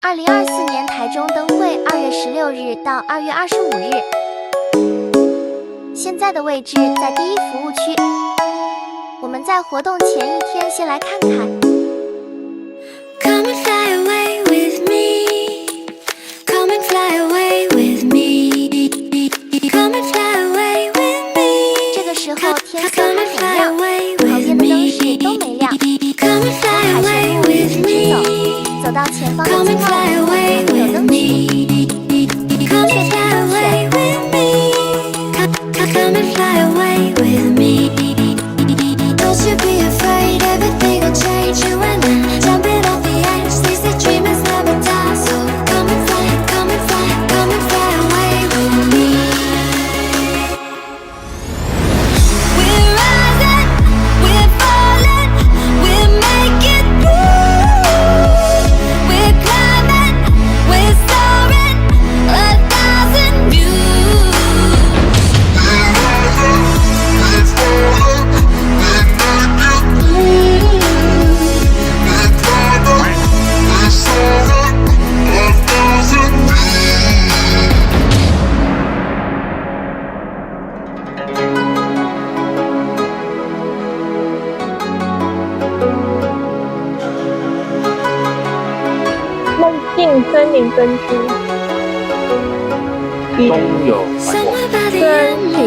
2024年台中灯会2月16日到2月25日，现在的位置在第一服务区。我们在活动前一天先来看看。Come and fly away with me. Come and fly away with me. Come and fly away with me. 这个时候天色还很亮，旁边的灯饰都没亮。Come and fly away with me. 走到前方的信号灯会有灯区，确定安全。Come and fly away with me. Don't you be afraid, everything will change. You and I, jumping off the edge. They say dreamers never die, so come and fly, come and fly, come and fly away with me. We're rising, we're falling, we're making moves. We're climbing, we're soaring, 1,000 views. We're rising, we're falling, we're making moves. We're climbing, we're soaring, 1,000 梦境森林分区，中有真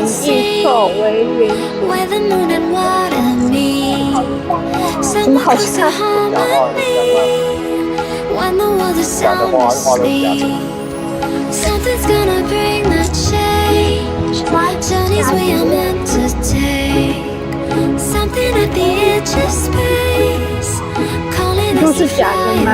情异兽为云。Where the moon and water meet. 怎么好像 When the world is sound asleep, something's gonna bring the change. Journeys we are meant to take. Something at the edge of space, calling 都 us 是 to 假的 fly 嘛？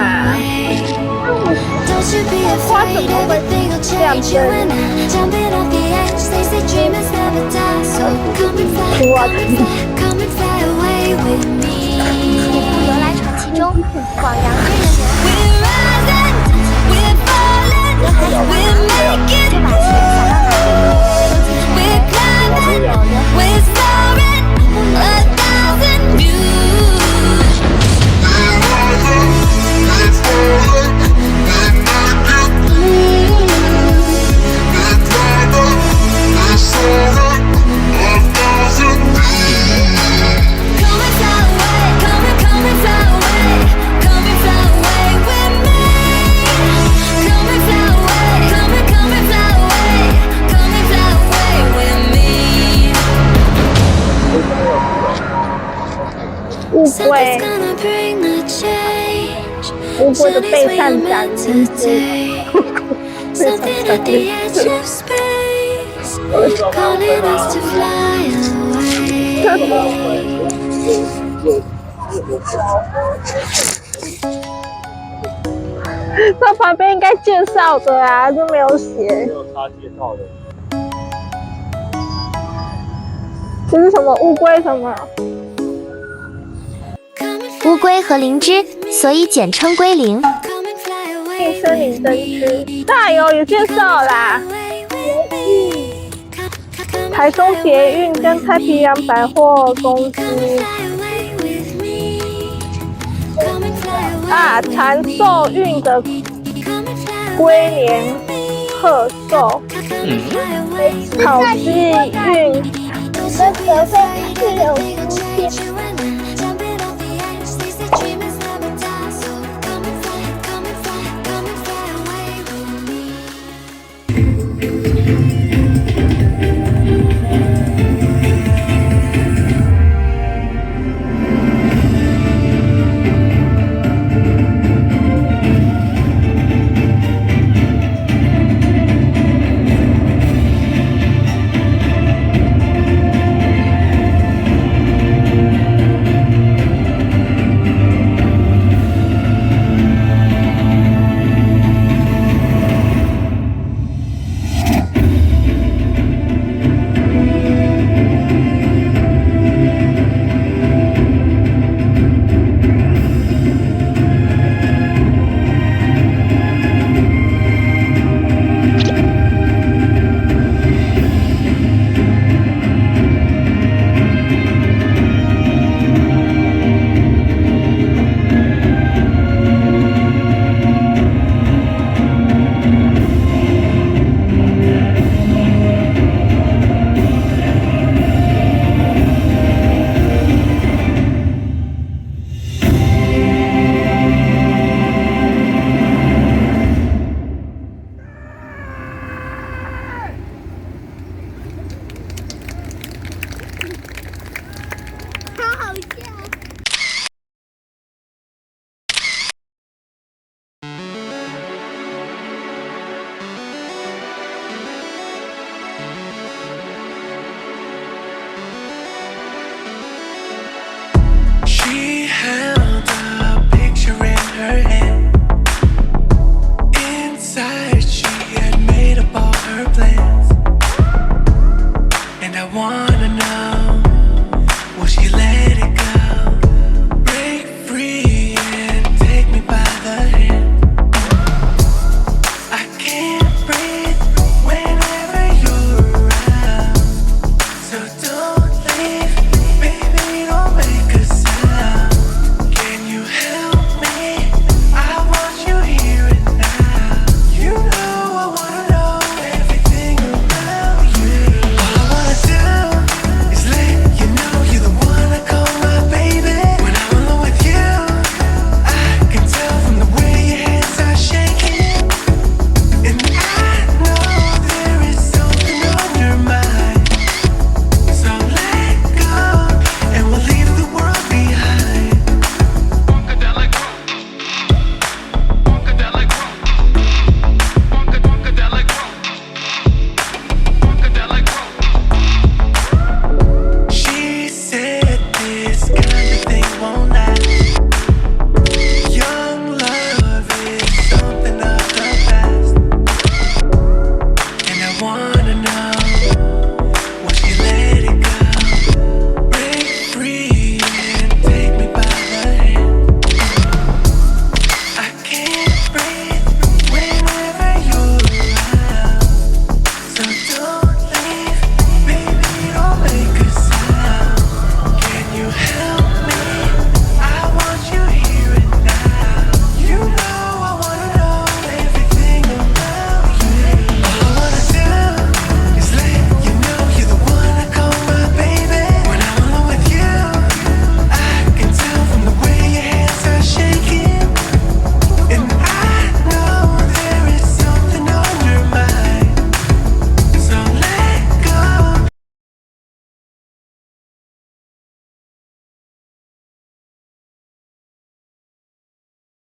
Don't you be afraid, everything will change. You and I, jumping off the edge. They say dreamers never die, so come and fly, come and fly, come and fly away with me. 由来传奇中，广阳这个人。We're rising, we're falling, we're making moves. We're climbing, we're soaring, 1,000 views. We're rising, we're falling, we're making moves. We're climbing, we're soaring, 1,000 views. Come and fly away, come and fly away, come and fly away with me. Come and fly away, come and fly away, come and fly away with me. 乌龟， Something's gonna bring the change. 乌龟的背上长一些， Something at the edge of space, calling us to fly away. 那旁边应该介绍的啊，都没有写。没有他介绍的。这是什么乌龟什么？乌龟和灵芝，所以简称龟灵。森林灯区，大有有介绍啦。台中捷运跟太平洋百货公司啊，长寿运的龟年贺寿，草鸡运。那个是有出现